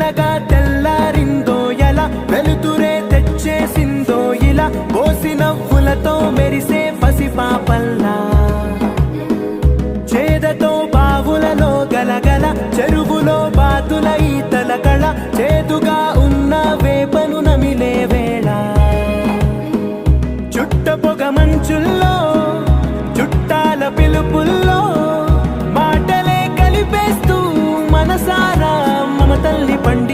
మెల్లగా తెల్లారిందో ఎలా వెలుతురే తెచ్చేసిందో ఇలా పోసి నవ్వులతో మెరిసే పసిపాపల్లా చేదతో బావులలో గలగల చెరువులో బాతుల ఈతల కళ చేదుగా ఉన్న వేపను నమిలే వేళ చుట్ట పొగ మంచుల్లో చుట్టాల పిలుపుల్లో మాటలే కలిపేస్తూ మనసారా మమ తల్లి పండు